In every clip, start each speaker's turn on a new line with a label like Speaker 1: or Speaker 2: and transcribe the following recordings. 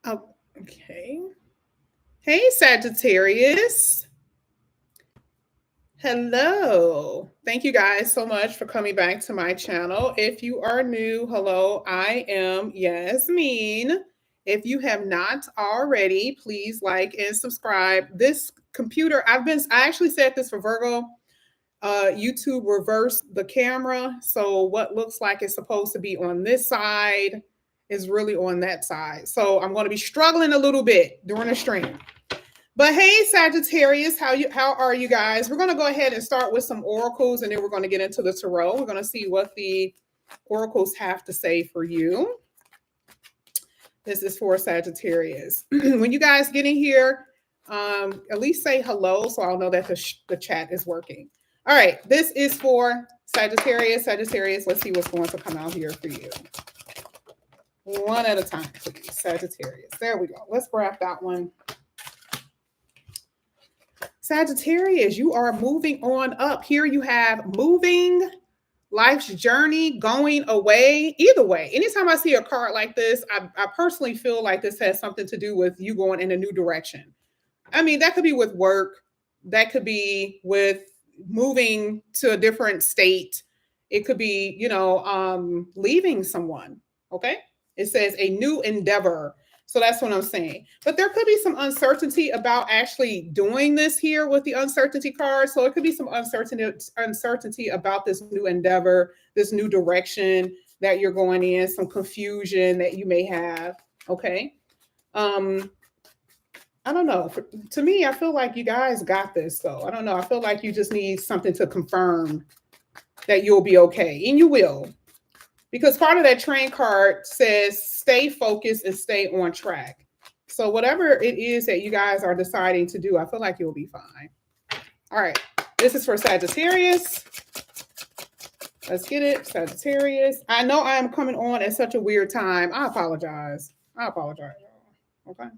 Speaker 1: Oh, okay. Hey, Sagittarius. Hello. Thank you guys so much for coming back to my channel. If you are new, hello, I am Yasmin. If you have not already, please like and subscribe. This computer, I actually said this for Virgo. YouTube reversed the camera. So what looks like it's supposed to be on this side is really on that side. So I'm going to be struggling a little bit during the stream. But hey, Sagittarius, how are you guys? We're going to go ahead and start with some oracles, and then we're going to get into the tarot. We're going to see what the oracles have to say for you. This is for Sagittarius. When you guys get in here, at least say hello so I'll know that the chat is working. All right, this is for Sagittarius. Sagittarius, let's see what's going to come out here for you. One at a time, please. Sagittarius. There we go. Let's grab that one. Sagittarius, you are moving on up. Here you have moving, life's journey, going away. Either way, anytime I see a card like this, I personally feel like this has something to do with you going in a new direction. I mean, that could be with work. That could be with moving to a different state. It could be, leaving someone. Okay. It says a new endeavor. So that's what I'm saying. But there could be some uncertainty about actually doing this here with the uncertainty card. So it could be some uncertainty about this new endeavor, this new direction that you're going in, some confusion that you may have. Okay. I don't know. To me, I feel like you guys got this, though. I don't know. I feel like you just need something to confirm that you'll be okay. And you will. Because part of that train card says stay focused and stay on track. So whatever it is that you guys are deciding to do, I feel like you'll be fine. All right. This is for Sagittarius. Let's get it. Sagittarius. I know I am coming on at such a weird time. I apologize. Okay.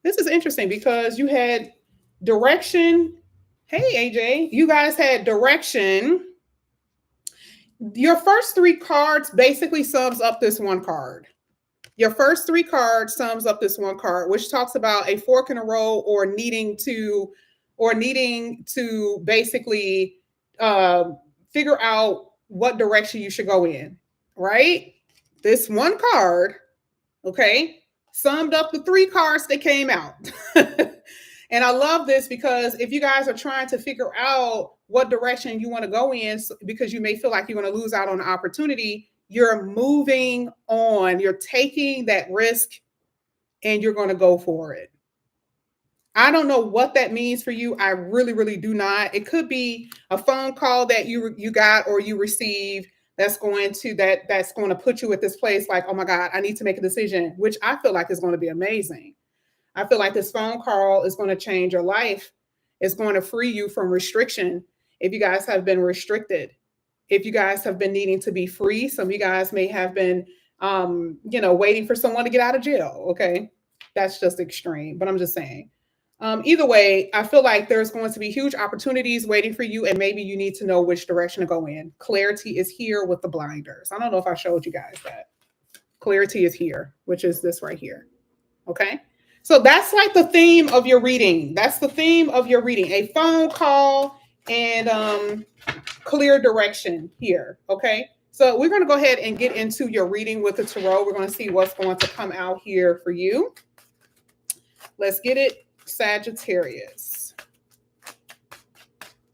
Speaker 1: This is interesting because you had direction. Hey, AJ. You guys had direction. Your first three cards basically sums up this one card. Your first three cards sums up this one card, which talks about a fork in the road or needing to basically figure out what direction you should go in, right? This one card, okay, summed up the three cards that came out. And I love this because if you guys are trying to figure out what direction you want to go in, because you may feel like you're going to lose out on an opportunity, you're moving on. You're taking that risk and you're going to go for it. I don't know what that means for you. I really, really do not. It could be a phone call that you got or you received that's going to put you at this place like, oh my God, I need to make a decision, which I feel like is going to be amazing. I feel like this phone call is going to change your life. It's going to free you from restriction. If you guys have been restricted, if you guys have been needing to be free, some of you guys may have been, waiting for someone to get out of jail. Okay. That's just extreme, but I'm just saying. Either way, I feel like there's going to be huge opportunities waiting for you, and maybe you need to know which direction to go in. Clarity is here with the blinders. I don't know if I showed you guys that. Clarity is here, which is this right here. Okay. So that's like the theme of your reading. That's the theme of your reading. A phone call and clear direction here. Okay. So we're going to go ahead and get into your reading with the tarot. We're going to see what's going to come out here for you. Let's get it. Sagittarius.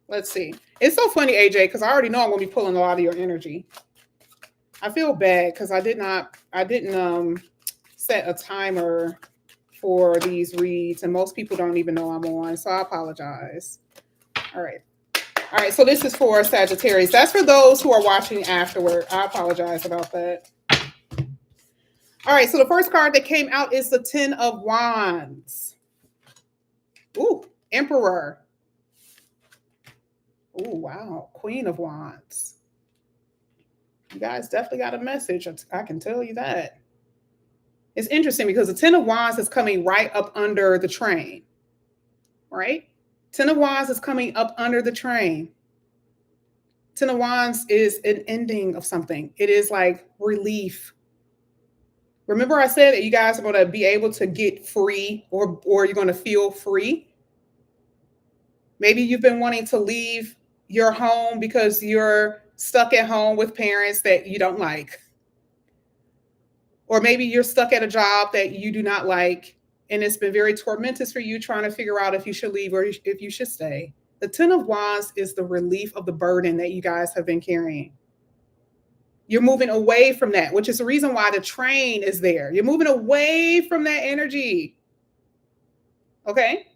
Speaker 1: Let's see. It's so funny, AJ, because I already know I'm going to be pulling a lot of your energy. I feel bad because I didn't set a timer for these reads, and most people don't even know I'm on, so I apologize. All right. So this is for Sagittarius. That's for those who are watching afterward. I apologize about that. All right, so the first card that came out is the Ten of Wands. Ooh, Emperor. Ooh, wow, Queen of Wands. You guys definitely got a message, I can tell you that. It's interesting because the Ten of Wands is coming right up under the train, right? Ten of Wands is coming up under the train. Ten of Wands is an ending of something. It is like relief. Remember I said that you guys are going to be able to get free, or you're going to feel free. Maybe you've been wanting to leave your home because you're stuck at home with parents that you don't like. Or maybe you're stuck at a job that you do not like, and it's been very tormentous for you trying to figure out if you should leave or if you should stay. The Ten of Wands is the relief of the burden that you guys have been carrying. You're moving away from that, which is the reason why the train is there. You're moving away from that energy. Okay?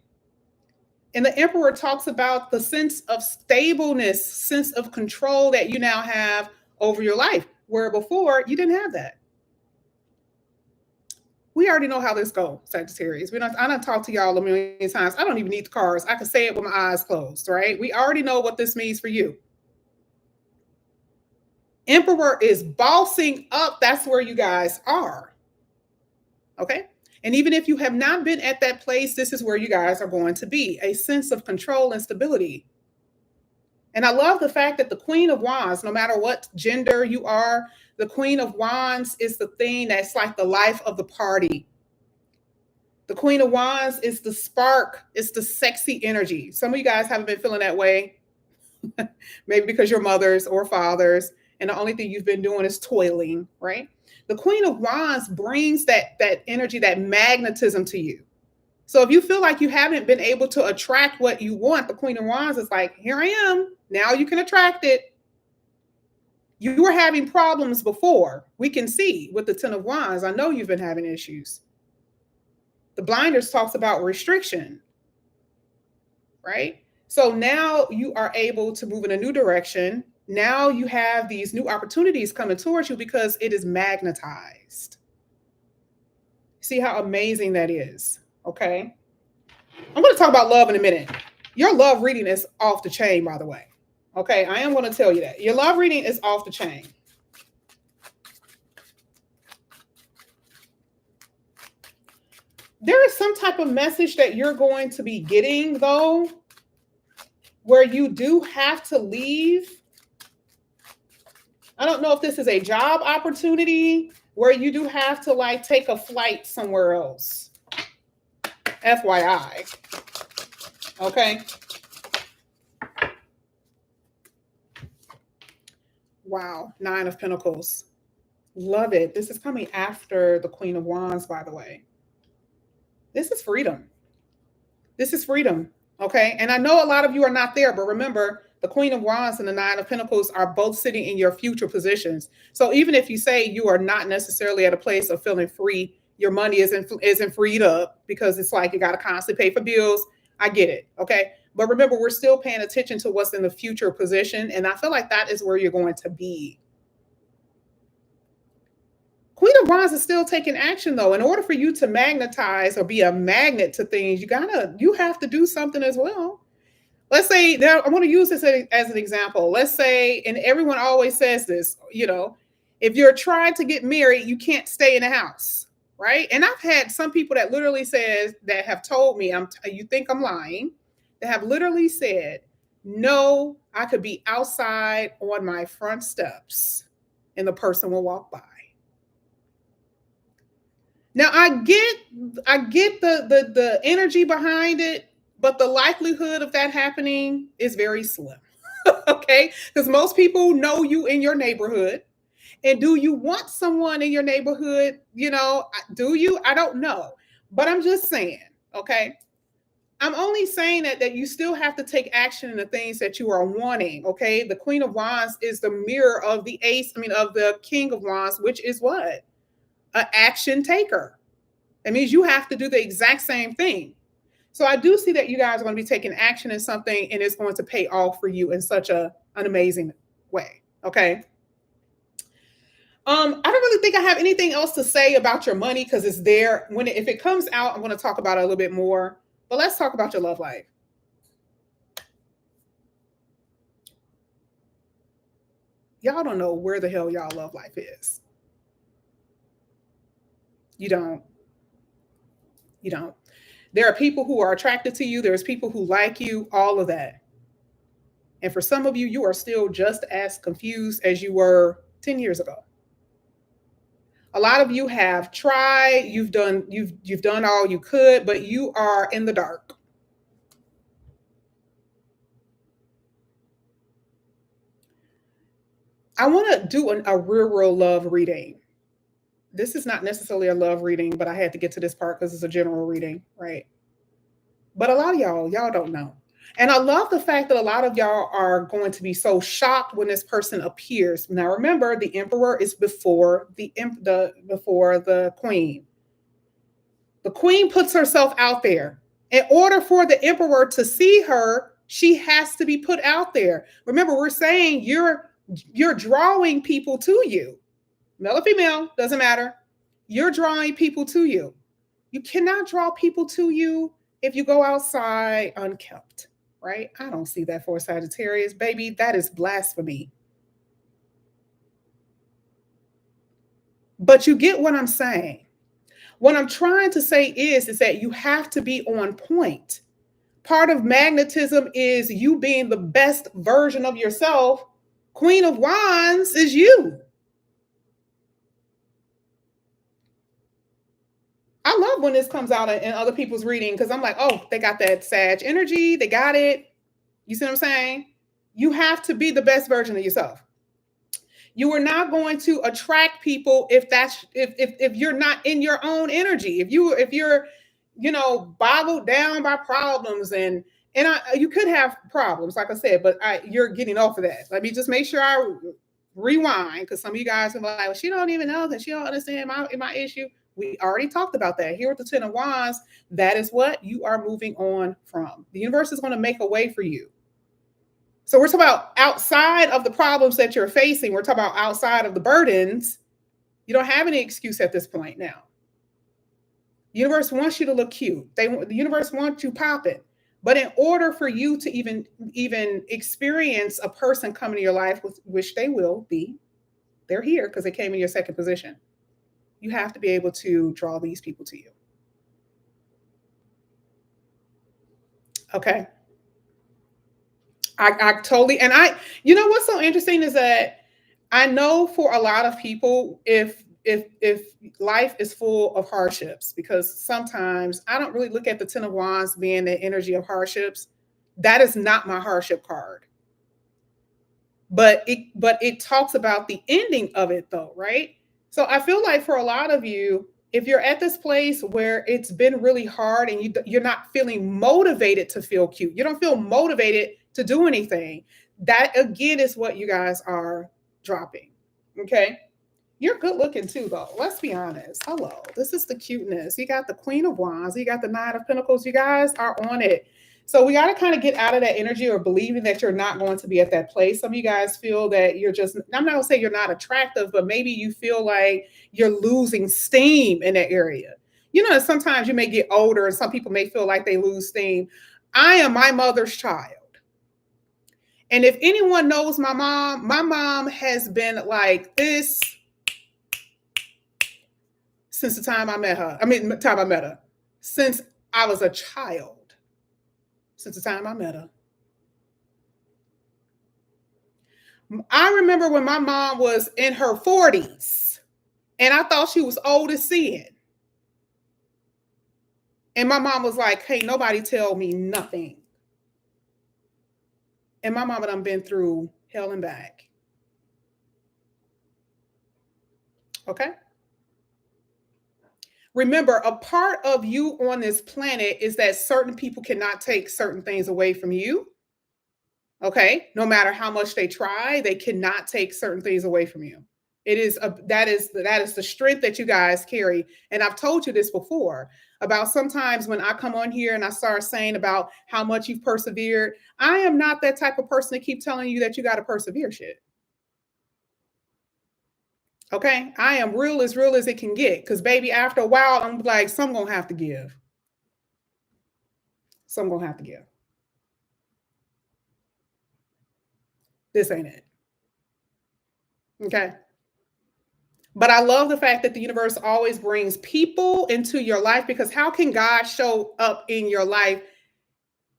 Speaker 1: And the Emperor talks about the sense of stableness, sense of control that you now have over your life, where before you didn't have that. We already know how this goes, Sagittarius. I don't talk to y'all a million times. I don't even need the cards. I can say it with my eyes closed, right? We already know what this means for you. Emperor is bossing up. That's where you guys are. Okay? And even if you have not been at that place, this is where you guys are going to be. A sense of control and stability. And I love the fact that the Queen of Wands, no matter what gender you are, the Queen of Wands is the thing that's like the life of the party. The Queen of Wands is the spark. It's the sexy energy. Some of you guys haven't been feeling that way. Maybe because you're mothers or fathers, and the only thing you've been doing is toiling, right? The Queen of Wands brings that energy, that magnetism to you. So if you feel like you haven't been able to attract what you want, the Queen of Wands is like, here I am. Now you can attract it. You were having problems before. We can see with the Ten of Wands. I know you've been having issues. The Blinders talks about restriction, right? So now you are able to move in a new direction. Now you have these new opportunities coming towards you because it is magnetized. See how amazing that is, okay? I'm going to talk about love in a minute. Your love reading is off the chain, by the way. Okay, I am going to tell you that. Your love reading is off the chain. There is some type of message that you're going to be getting, though, where you do have to leave. I don't know if this is a job opportunity where you do have to like take a flight somewhere else. FYI. Okay. Wow. 9 of Pentacles. Love it. This is coming after the Queen of Wands, by the way. This is freedom. This is freedom. Okay. And I know a lot of you are not there, but remember, the Queen of Wands and the 9 of Pentacles are both sitting in your future positions. So even if you say you are not necessarily at a place of feeling free, your money isn't freed up because it's like you got to constantly pay for bills. I get it. Okay. But remember, we're still paying attention to what's in the future position. And I feel like that is where you're going to be. Queen of Wands is still taking action, though. In order for you to magnetize or be a magnet to things, you have to do something as well. Let's say, I want to use this as an example. Let's say, and everyone always says this, if you're trying to get married, you can't stay in a house, right? And I've had some people that literally that have told me, you think I'm lying, that have literally said, no, I could be outside on my front steps and the person will walk by. Now I get the energy behind it, but the likelihood of that happening is very slim. Okay? Because most people know you in your neighborhood. And do you want someone in your neighborhood? Do you? I don't know. But I'm just saying, okay? I'm only saying that you still have to take action in the things that you are wanting, okay? The Queen of Wands is the mirror of of the King of Wands, which is what? An action taker. That means you have to do the exact same thing. So I do see that you guys are going to be taking action in something and it's going to pay off for you in such an amazing way, okay? I don't really think I have anything else to say about your money because it's there. If it comes out, I'm going to talk about it a little bit more. But let's talk about your love life. Y'all don't know where the hell y'all love life is. You don't. There are people who are attracted to you. There's people who like you, all of that. And for some of you, you are still just as confused as you were 10 years ago. A lot of you have tried, you've done all you could, but you are in the dark. I want to do a real love reading. This is not necessarily a love reading, but I had to get to this part because it's a general reading, right? But a lot of y'all don't know. And I love the fact that a lot of y'all are going to be so shocked when this person appears. Now remember, the emperor is before before the queen. The queen puts herself out there. In order for the emperor to see her, she has to be put out there. Remember, we're saying you're drawing people to you. Male or female, doesn't matter. You're drawing people to you. You cannot draw people to you if you go outside unkept, right? I don't see that for Sagittarius, baby. That is blasphemy. But you get what I'm saying. What I'm trying to say is that you have to be on point. Part of magnetism is you being the best version of yourself. Queen of Wands is you. I love when this comes out in other people's reading because I'm like, oh, they got that Sag energy. They got it. You see what I'm saying? You have to be the best version of yourself. You are not going to attract people if you're not in your own energy. If you're boggled down by problems you could have problems, like I said, but you're getting off of that. Let me just make sure I rewind because some of you guys are like, well, she don't even know that she don't understand my issue. We already talked about that. Here with the Ten of Wands, that is what you are moving on from. The universe is going to make a way for you. So we're talking about outside of the problems that you're facing. We're talking about outside of the burdens. You don't have any excuse at this point now. The universe wants you to look cute. The universe wants you popping. But in order for you to even experience a person coming to your life, which they will be, they're here because they came in your second position. You have to be able to draw these people to you. Okay. I totally, and what's so interesting is that I know for a lot of people, if life is full of hardships, because sometimes I don't really look at the Ten of Wands being the energy of hardships. That is not my hardship card. But it talks about the ending of it though, right? So I feel like for a lot of you, if you're at this place where it's been really hard and you're not feeling motivated to feel cute, you don't feel motivated to do anything, that again is what you guys are dropping. Okay. You're good looking too, though. Let's be honest. Hello. This is the cuteness. You got the Queen of Wands. You got the Nine of Pentacles. You guys are on it. So we got to kind of get out of that energy or believing that you're not going to be at that place. Some of you guys feel that you're just, I'm not going to say you're not attractive, but maybe you feel like you're losing steam in that area. Sometimes you may get older and some people may feel like they lose steam. I am my mother's child. And if anyone knows my mom has been like this since the time I met her. Since I was a child. Since the time I met her. I remember when my mom was in her 40s and I thought she was old as sin. And my mom was like, hey, nobody tell me nothing. And my mama done been through hell and back. Okay? Remember, a part of you on this planet is that certain people cannot take certain things away from you. Okay? No matter how much they try, they cannot take certain things away from you. That is the strength that you guys carry. And I've told you this before about sometimes when I come on here and I start saying about how much you've persevered, I am not that type of person to keep telling you that you got to persevere shit. Okay, I am real as it can get. Because baby, after a while, I'm like, some gonna have to give. Some gonna have to give. This ain't it. Okay. But I love the fact that the universe always brings people into your life, because how can God show up in your life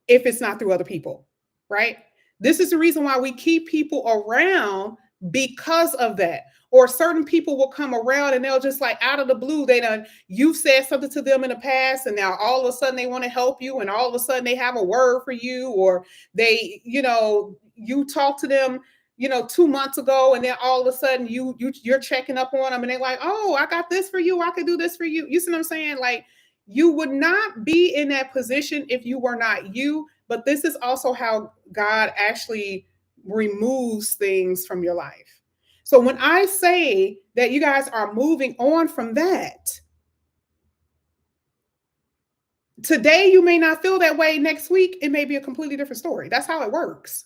Speaker 1: if it's not through other people, right? This is the reason why we keep people around because of that. Or certain people will come around and they'll just like out of the blue, you've said something to them in the past, and now all of a sudden they want to help you, and all of a sudden they have a word for you, or you talk to them, 2 months ago, and then all of a sudden you're checking up on them, and they're like, oh, I got this for you, I could do this for you. You see what I'm saying? Like, you would not be in that position if you were not you. But this is also how God actually removes things from your life. So when I say that you guys are moving on from that, today you may not feel that way. Next week, it may be a completely different story. That's how it works.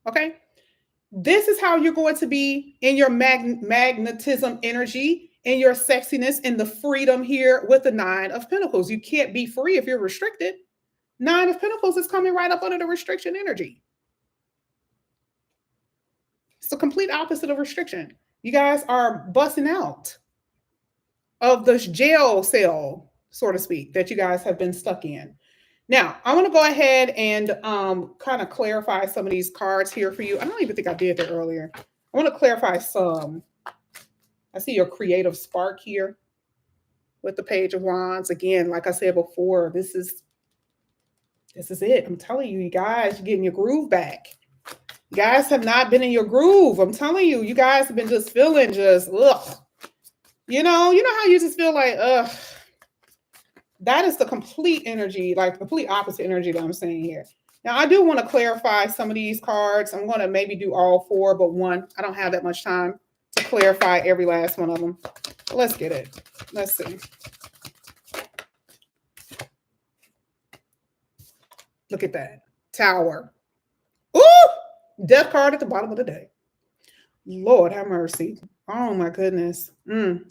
Speaker 1: Okay. This is how you're going to be in your magnetism energy, in your sexiness, in the freedom here with the Nine of Pentacles. You can't be free if you're restricted. Nine of Pentacles is coming right up under the restriction energy. It's the complete opposite of restriction. You guys are busting out of the jail cell, so to speak, that you guys have been stuck in. Now, I want to go ahead and kind of clarify some of these cards here for you. I don't even think I did that earlier. I want to clarify some. I see your creative spark here with the Page of Wands. Again, like I said before, this is it. I'm telling you, you guys, you're getting your groove back. You guys have not been in your groove. I'm telling you, you guys have been just feeling just, ugh. You know how you just feel like, ugh. That is the complete energy, like the complete opposite energy that I'm saying here. Now, I do want to clarify some of these cards. I'm going to maybe do all four, but one. I don't have that much time to clarify every last one of them. Let's get it. Let's see. Look at that. Tower. Ooh! Death card at the bottom of the deck. Lord have mercy. Oh, my goodness. When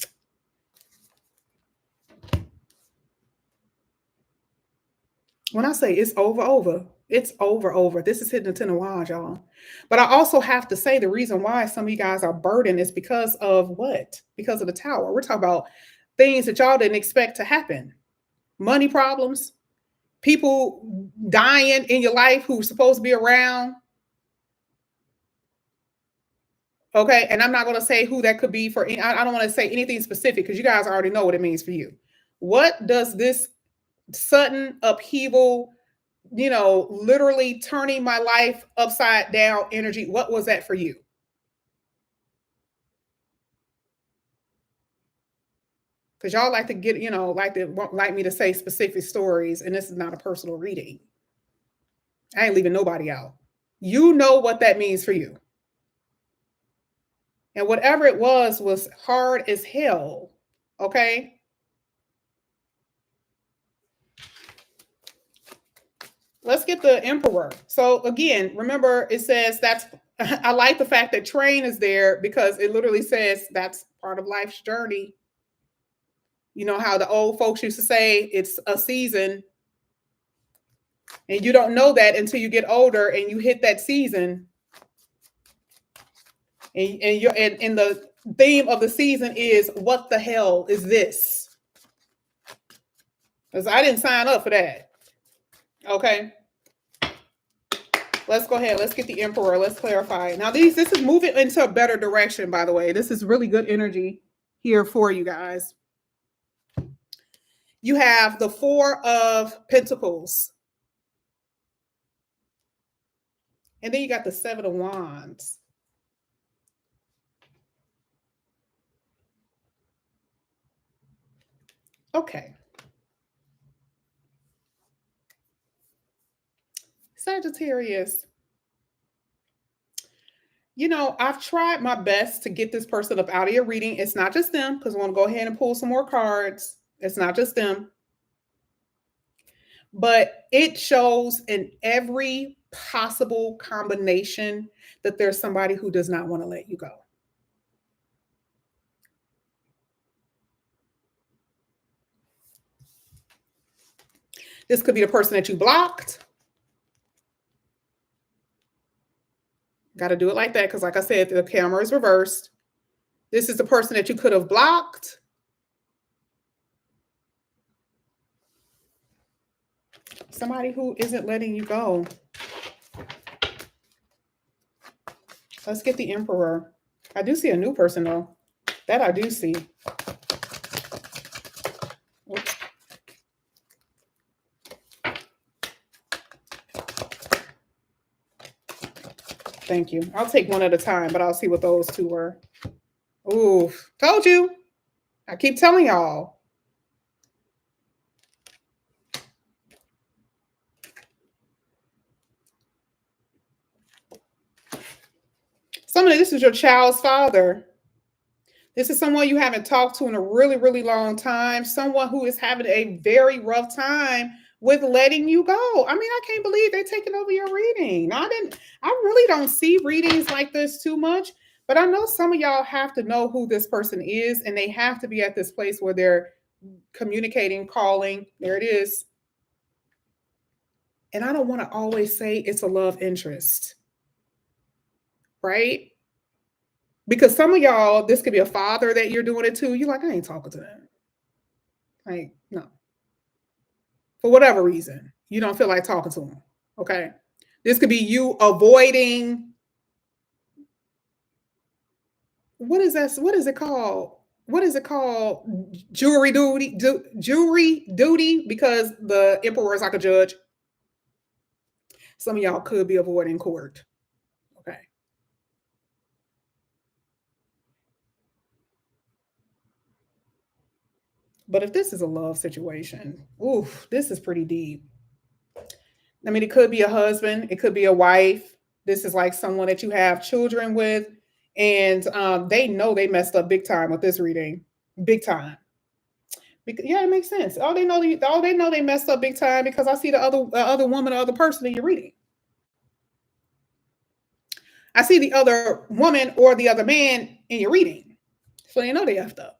Speaker 1: I say it's over, it's over. This is hitting the 10 of Wands, y'all. But I also have to say the reason why some of you guys are burdened is because of what? Because of the Tower. We're talking about things that y'all didn't expect to happen. Money problems, people dying in your life who's supposed to be around. Okay, and I'm not going to say who that could be for. I don't want to say anything specific because you guys already know what it means for you. What does this sudden upheaval, literally turning my life upside down energy, what was that for you? Because y'all like to get, like me to say specific stories, and this is not a personal reading. I ain't leaving nobody out. You know what that means for you. And whatever it was hard as hell. Okay. Let's get the Emperor. So again, remember it says I like the fact that train is there because it literally says that's part of life's journey. You know how the old folks used to say it's a season, and you don't know that until you get older and you hit that season. And the theme of the season is, what the hell is this? Because I didn't sign up for that. Okay. Let's go ahead. Let's get the Emperor. Let's clarify. Now, this is moving into a better direction, by the way. This is really good energy here for you guys. You have the Four of Pentacles. And then you got the Seven of Wands. Okay. Sagittarius. I've tried my best to get this person up out of your reading. It's not just them, because I want to go ahead and pull some more cards. It's not just them. But it shows in every possible combination that there's somebody who does not want to let you go. This could be the person that you blocked. Got to do it like that because, like I said, the camera is reversed. This is the person that you could have blocked. Somebody who isn't letting you go. Let's get the Emperor. I do see a new person though. That I do see. Oops. Thank you. I'll take one at a time, but I'll see what those two were. Ooh, told you. I keep telling y'all. Somebody, this is your child's father. This is someone you haven't talked to in a really, really long time. Someone who is having a very rough time with letting you go. I mean, I can't believe they're taking over your reading. I really don't see readings like this too much, but I know some of y'all have to know who this person is, and they have to be at this place where they're communicating, calling. There it is. And I don't want to always say it's a love interest, right? Because some of y'all, this could be a father that you're doing it to. You're like, I ain't talking to them. Like, no. For whatever reason, you don't feel like talking to them. Okay. This could be you avoiding. What is that? What is it called? What is it called? Jury duty. Jury duty, because the emperor is like a judge. Some of y'all could be avoiding court. Okay. But if this is a love situation, oof, this is pretty deep. I mean, it could be a husband, it could be a wife. This is like someone that you have children with, and they know they messed up big time with this reading, big time. Because, yeah, it makes sense. All they know they messed up big time because I see the other woman, the other person in your reading. I see the other woman or the other man in your reading, so they know they effed up.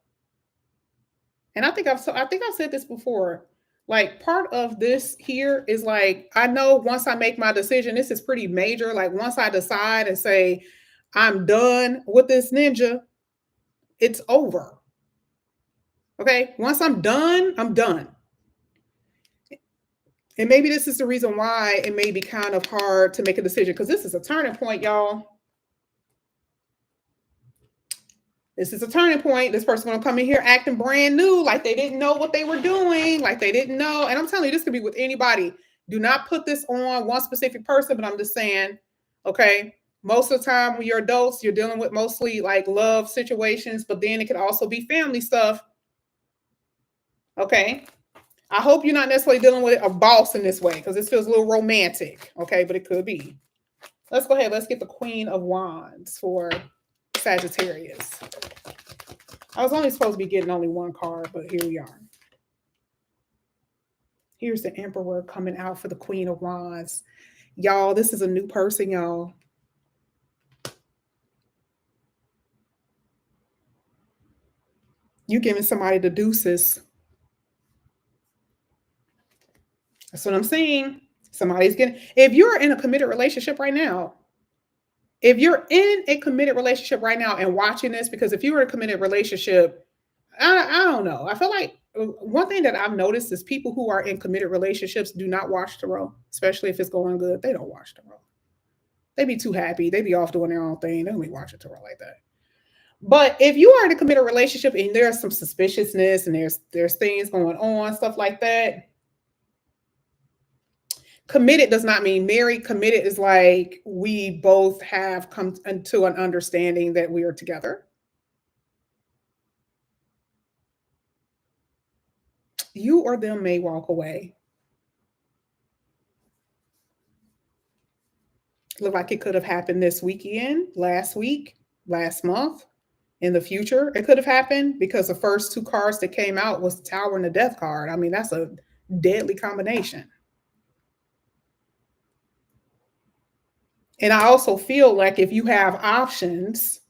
Speaker 1: And I think I've said this before. Like, part of this here is like, I know once I make my decision, this is pretty major. Like, once I decide and say I'm done with this ninja, it's over. Okay, once I'm done, I'm done. And maybe this is the reason why it may be kind of hard to make a decision, because this is a turning point, y'all. This is a turning point. This person gonna come in here acting brand new, like they didn't know what they were doing, like they didn't know. And I'm telling you, this could be with anybody. Do not put this on one specific person, but I'm just saying, okay, most of the time when you're adults, you're dealing with mostly like love situations, but then it could also be family stuff. Okay. I hope you're not necessarily dealing with a boss in this way, because this feels a little romantic. Okay, but it could be. Let's go ahead. Let's get the Queen of Wands for Sagittarius. I was only supposed to be getting only one card, but here we are. Here's the Emperor coming out for the Queen of Wands. Y'all, this is a new person, y'all. You giving somebody the deuces. That's what I'm saying. Somebody's getting, if you're in a committed relationship right now, if you're in a committed relationship right now and watching this, because if you were in a committed relationship, I don't know. I feel like one thing that I've noticed is people who are in committed relationships do not watch tarot, especially if it's going good. They don't watch tarot. They be too happy. They be off doing their own thing. They don't be watching tarot like that. But if you are in a committed relationship and there's some suspiciousness and there's things going on, stuff like that, committed does not mean married. Committed is like we both have come into an understanding that we are together. You or them may walk away. Look like it could have happened this weekend, last week, last month, in the future. It could have happened because the first two cards that came out was the Tower and the Death card. I mean, that's a deadly combination. And I also feel like if you have options,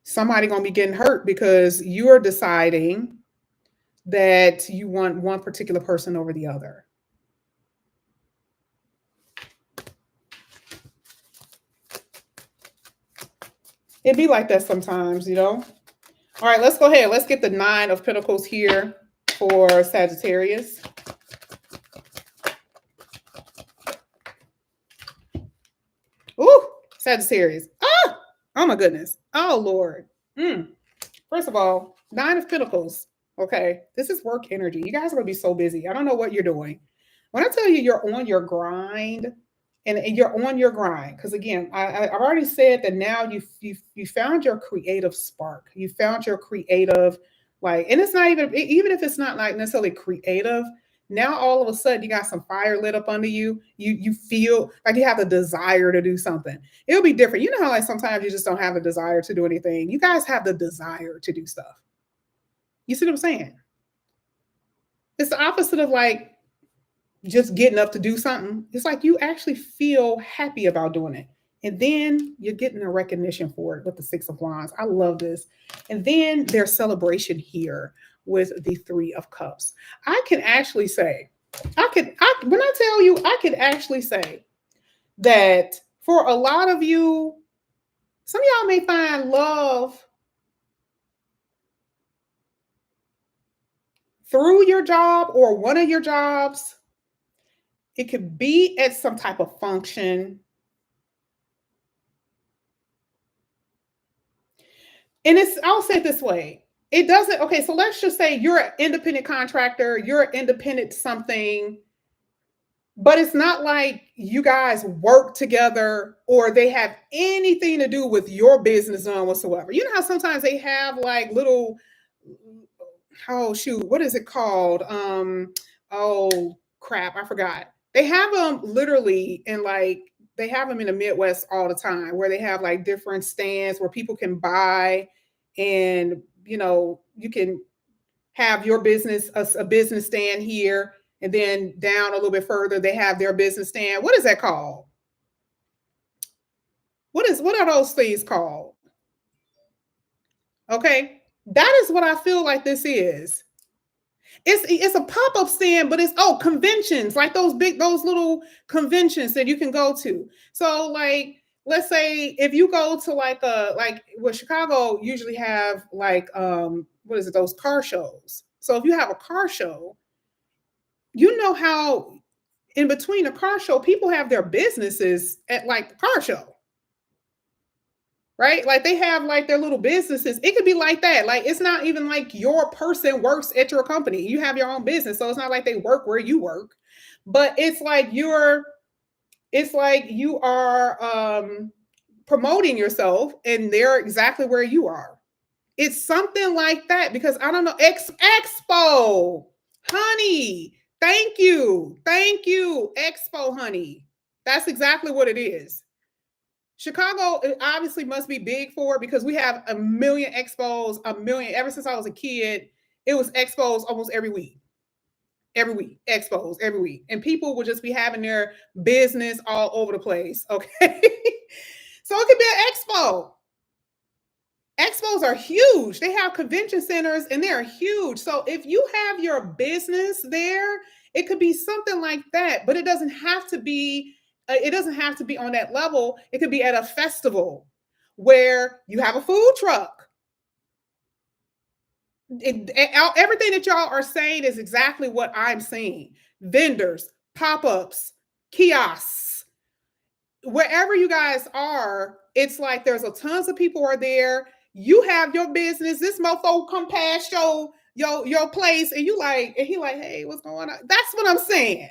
Speaker 1: somebody gonna be getting hurt because you're deciding that you want one particular person over the other. It'd be like that sometimes, you know? All right, let's go ahead. Let's get the Nine of Pentacles here for Sagittarius. Ooh, Sagittarius. Ah, oh my goodness. Oh Lord. Mm. First of all, Nine of Pentacles. Okay, this is work energy. You guys are gonna be so busy. I don't know what you're doing. When I tell you you're on your grind, and you're on your grind, because again, I've already said that now you found your creative spark. You found your creative, like, and it's not even if it's not like necessarily creative. Now all of a sudden you got some fire lit up under you. You feel like you have a desire to do something. It'll be different. You know how like sometimes you just don't have a desire to do anything. You guys have the desire to do stuff. You see what I'm saying? It's the opposite of like just getting up to do something. It's like you actually feel happy about doing it. And then you're getting a recognition for it with the Six of Wands. I love this. And then there's celebration here with the Three of Cups. I can actually say, when I tell you, I could actually say that for a lot of you, some of y'all may find love through your job or one of your jobs. It could be at some type of function. And I'll say it this way. It doesn't, okay, so let's just say you're an independent contractor, you're an independent something, but it's not like you guys work together or they have anything to do with your business on whatsoever. You know how sometimes they have like little, oh shoot, what is it called? Oh crap, I forgot. They have them literally in like, they have them in the Midwest all the time where they have like different stands where people can buy, and you know, you can have your business, a business stand here, and then down a little bit further they have their business stand. What is that called? What are those things called? Okay, that is what I feel like this is. It's a pop-up stand, but it's conventions, like those little conventions that you can go to. So like let's say if you go to like Chicago usually have like what is it, those car shows. So if you have a car show, you know how in between a car show people have their businesses at like the car show. Right? Like they have like their little businesses. It could be like that. Like it's not even like your person works at your company. You have your own business. So it's not like they work where you work. But it's like you are promoting yourself and they're exactly where you are. It's something like that because I don't know. Expo, honey. Thank you. Thank you. Expo, honey. That's exactly what it is. Chicago obviously must be big for it because we have a million expos, a million. Ever since I was a kid, it was expos almost every week. Every week, expos every week. And people would just be having their business all over the place. Okay. So it could be an expo. Expos are huge. They have convention centers and they're huge. So if you have your business there, it could be something like that, but it doesn't have to be on that level. It could be at a festival where you have a food truck. Everything that y'all are saying is exactly what I'm saying. Vendors, pop-ups, kiosks, wherever you guys are, it's like there's a tons of people are there. You have your business. This mofo come past your place, and you like, and he like, hey, what's going on? That's what I'm saying.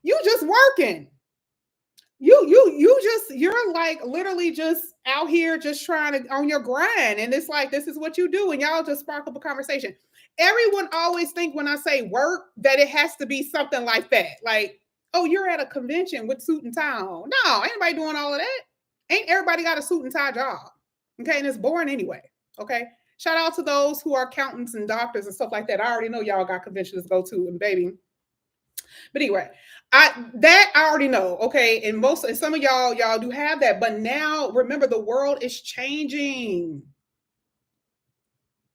Speaker 1: You just working. You're like literally just out here just trying to on your grind, and it's like this is what you do, and y'all just spark up a conversation. Everyone always think when I say work that it has to be something like that, like, oh, you're at a convention with suit and tie on. No, ain't nobody doing all of that. Ain't everybody got a suit and tie job? Okay, and it's boring anyway. Okay, shout out to those who are accountants and doctors and stuff like that. I already know y'all got conventions to go to, and baby. But anyway, I already know. Okay, and some of y'all do have that, but now remember the world is changing.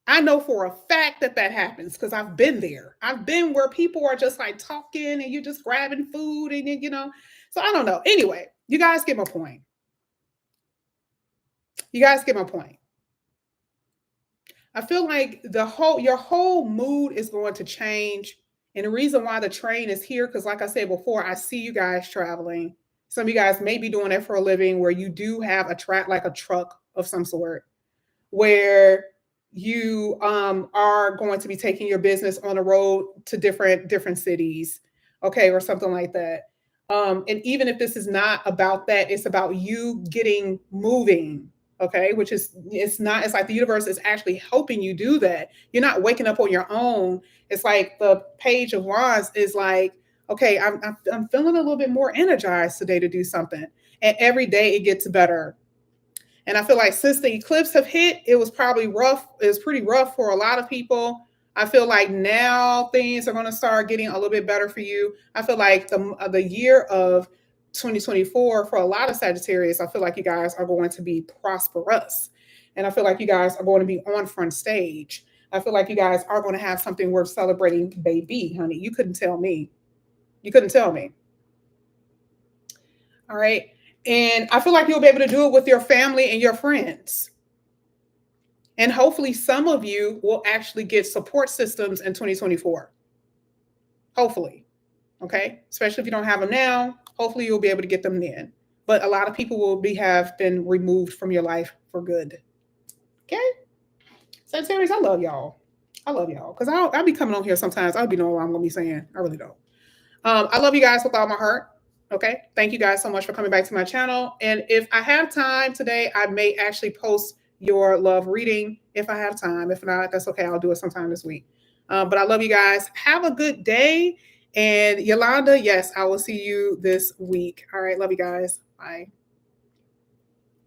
Speaker 1: I know for a fact that happens because I've been there. I've been where people are just like talking and you're just grabbing food and you know. So I don't know. Anyway, you guys get my point. You guys get my point. I feel like your whole mood is going to change. And the reason why the train is here, because like I said before, I see you guys traveling. Some of you guys may be doing it for a living where you do have a track, like a truck of some sort, where you are going to be taking your business on the road to different cities, okay, or something like that. And even if this is not about that, it's about you getting moving, okay, which is, it's not, it's like the universe is actually helping you do that. You're not waking up on your own. It's like the Page of Wands is like, okay, I'm feeling a little bit more energized today to do something, and every day it gets better. And I feel like since the eclipse have hit, it was probably rough. It was pretty rough for a lot of people. I feel like now things are going to start getting a little bit better for you. I feel like the year of 2024 for a lot of Sagittarius, I feel like you guys are going to be prosperous. And I feel like you guys are going to be on front stage. I feel like you guys are going to have something worth celebrating, baby, honey. You couldn't tell me. You couldn't tell me. All right. And I feel like you'll be able to do it with your family and your friends. And hopefully, some of you will actually get support systems in 2024. Hopefully. Okay. Especially if you don't have them now, hopefully, you'll be able to get them then. But a lot of people will have been removed from your life for good. Okay. Sagittarius, I love y'all. I love y'all. Because I'll be coming on here sometimes. I'll be knowing what I'm going to be saying. I really don't. I love you guys with all my heart. Okay. Thank you guys so much for coming back to my channel. And if I have time today, I may actually post your love reading if I have time. If not, that's okay. I'll do it sometime this week. But I love you guys. Have a good day. And Yolanda, yes, I will see you this week. All right. Love you guys. Bye.